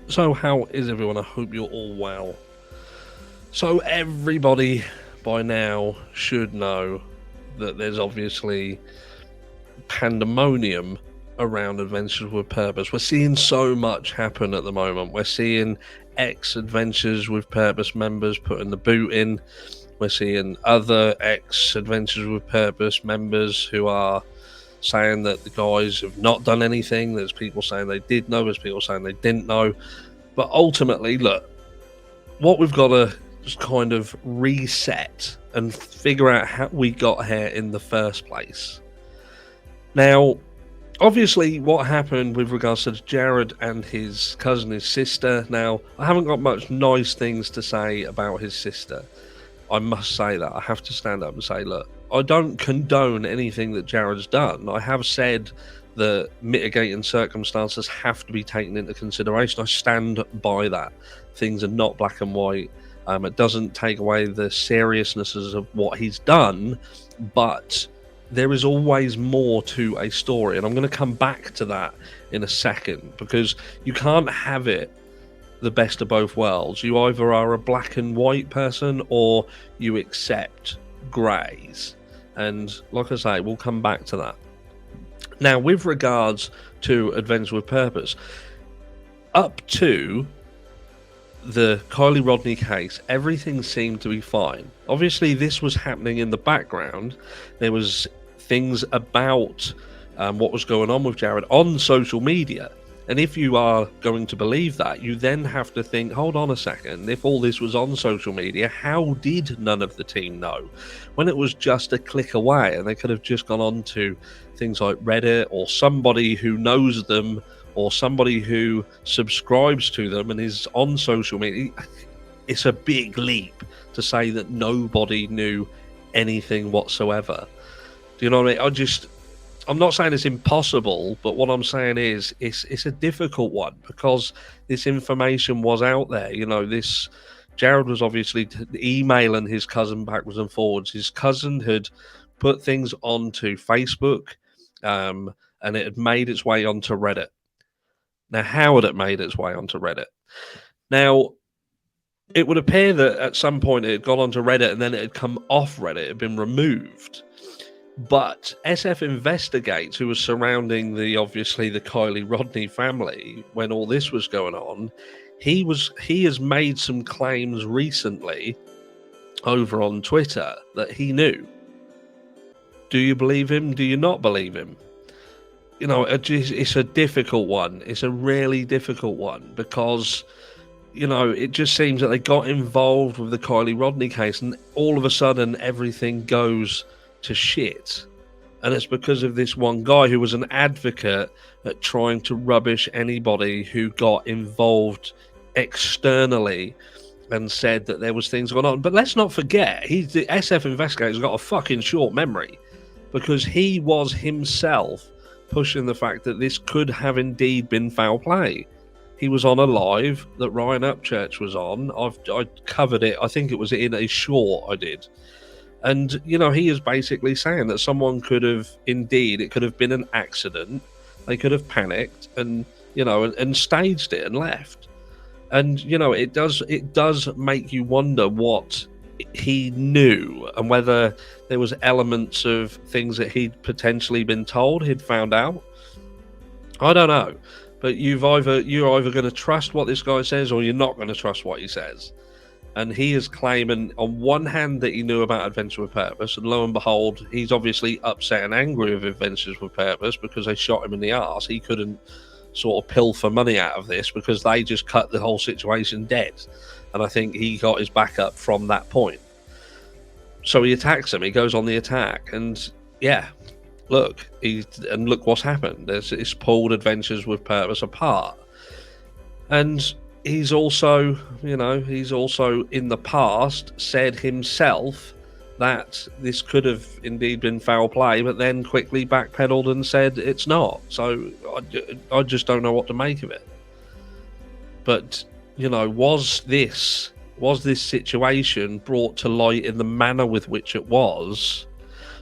So how is everyone? I hope you're all well. So everybody by now should know that there's obviously pandemonium around Adventures with Purpose. We're seeing so much happen at the moment. We're seeing ex-Adventures with Purpose members putting the boot in. We're seeing other ex-Adventures with Purpose members who are saying that the guys have not done anything. There's people saying they did know. There's people saying they didn't know. But ultimately, look, what we've got to just kind of reset and figure out how we got here in the first place. Now, obviously, what happened with regards to Jared and his cousin, his sister. Now, I haven't got much nice things to say about his sister. I must say that. I have to stand up and say, look, I don't condone anything that Jared's done. I have said that mitigating circumstances have to be taken into consideration. I stand by that. Things are not black and white. It doesn't take away the seriousness of what he's done, but there is always more to a story. And I'm going to come back to that in a second, because you can't have it the best of both worlds. You either are a black and white person or you accept greys. And like I say, we'll come back to that. Now, with regards to Adventures with Purpose, up to the Kiely Rodni case, everything seemed to be fine. Obviously, this was happening in the background. There was things about what was going on with Jared on social media. And if you are going to believe that, you then have to think, hold on a second, if all this was on social media, how did none of the team know? When it was just a click away, and they could have just gone on to things like Reddit or somebody who knows them or somebody who subscribes to them and is on social media. It's a big leap to say that nobody knew anything whatsoever. Do you know what I mean? I'm not saying it's impossible, but what I'm saying is it's a difficult one, because this information was out there. You know, Jared was obviously emailing his cousin backwards and forwards. His cousin had put things onto Facebook, and it had made its way onto Reddit. Now, how had it made its way onto Reddit? Now, it would appear that at some point it had gone onto Reddit and then it had come off Reddit, it had been removed. But SF Investigates, who was surrounding the Kiely Rodni family when all this was going on, he has made some claims recently over on Twitter that he knew. Do you believe him? Do you not believe him? You know, it's a difficult one. It's a really difficult one, because, you know, it just seems that they got involved with the Kiely Rodni case and all of a sudden everything goes to shit. And it's because of this one guy who was an advocate at trying to rubbish anybody who got involved externally and said that there was things going on. But let's not forget, the SF investigator's got a fucking short memory, because he was himself pushing the fact that this could have indeed been foul play. He was on a live that Ryan Upchurch was on. I covered it. I think it was in a short I did. And, you know, he is basically saying that someone could have indeed, it could have been an accident. They could have panicked and, you know, and staged it and left. And, you know, it does make you wonder what he knew and whether there was elements of things that he'd potentially been told, he'd found out. I don't know. But you're either going to trust what this guy says or you're not going to trust what he says. And he is claiming on one hand that he knew about Adventure with Purpose, and lo and behold, he's obviously upset and angry with Adventures with Purpose because they shot him in the arse. He couldn't sort of pilfer money out of this because they just cut the whole situation dead. And I think he got his back up from that point. So he attacks him. He goes on the attack, and yeah, look what's happened. It's pulled Adventures with Purpose apart. And he's also in the past said himself that this could have indeed been foul play, but then quickly backpedaled and said it's not. So I just don't know what to make of it. But, you know, was this situation brought to light in the manner with which it was,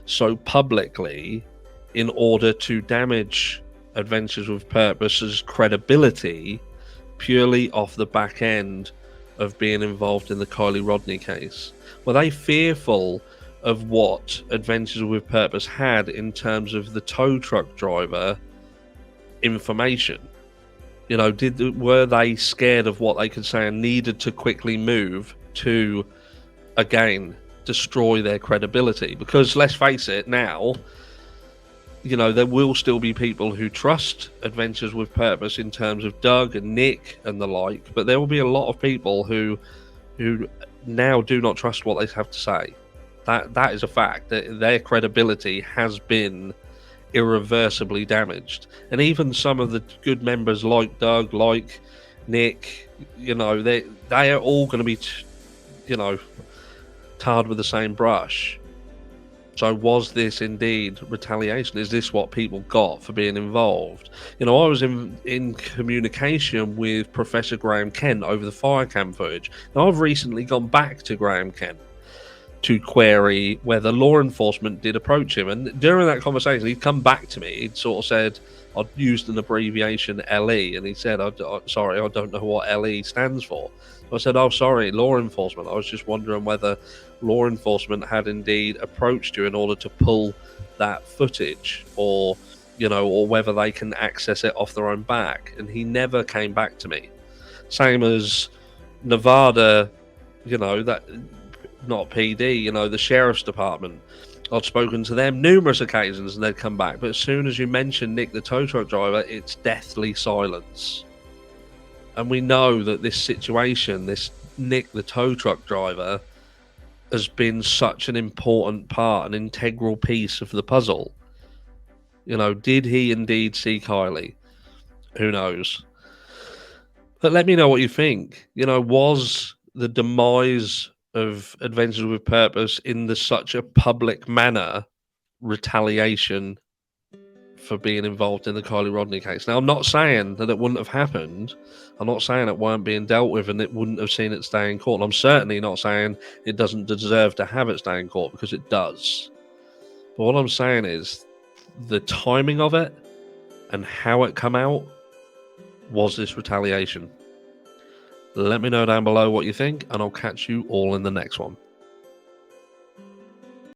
so publicly, in order to damage Adventures with Purpose's credibility purely off the back end of being involved in the Kiely Rodni case? Were they fearful of what Adventures with Purpose had in terms of the tow truck driver information? You know, were they scared of what they could say and needed to quickly move to, again, destroy their credibility? Because let's face it, now, you know, there will still be people who trust Adventures with Purpose in terms of Doug and Nick and the like, but there will be a lot of people who now do not trust what they have to say. That is a fact. That their credibility has been irreversibly damaged. And even some of the good members like Doug, like Nick, you know, they are all going to be, you know, tarred with the same brush. So was this indeed retaliation? Is this what people got for being involved? You know, I was in communication with Professor Graham Kent over the fire cam footage. Now, I've recently gone back to Graham Kent to query whether law enforcement did approach him. And during that conversation, he'd come back to me. He'd sort of said, I'd used an abbreviation LE, and he said, sorry, I don't know what LE stands for. So I said, oh, sorry, law enforcement. I was just wondering whether law enforcement had indeed approached you in order to pull that footage, or, you know, or whether they can access it off their own back. And he never came back to me. Same as Nevada, you know, that, not PD, you know, the sheriff's department. I've spoken to them numerous occasions and they'd come back. But as soon as you mention Nick, the tow truck driver, it's deathly silence. And we know that this situation, this Nick, the tow truck driver, has been such an important part, an integral piece of the puzzle. You know, did he indeed see Kiely? Who knows? But let me know what you think. You know, was the demise of Adventures with Purpose in such a public manner retaliation for being involved in the Kiely Rodni case? Now, I'm not saying that it wouldn't have happened. I'm not saying it weren't being dealt with and it wouldn't have seen its day in court. And I'm certainly not saying it doesn't deserve to have its day in court, because it does. But what I'm saying is the timing of it and how it come out, was this retaliation? Let me know down below what you think, and I'll catch you all in the next one.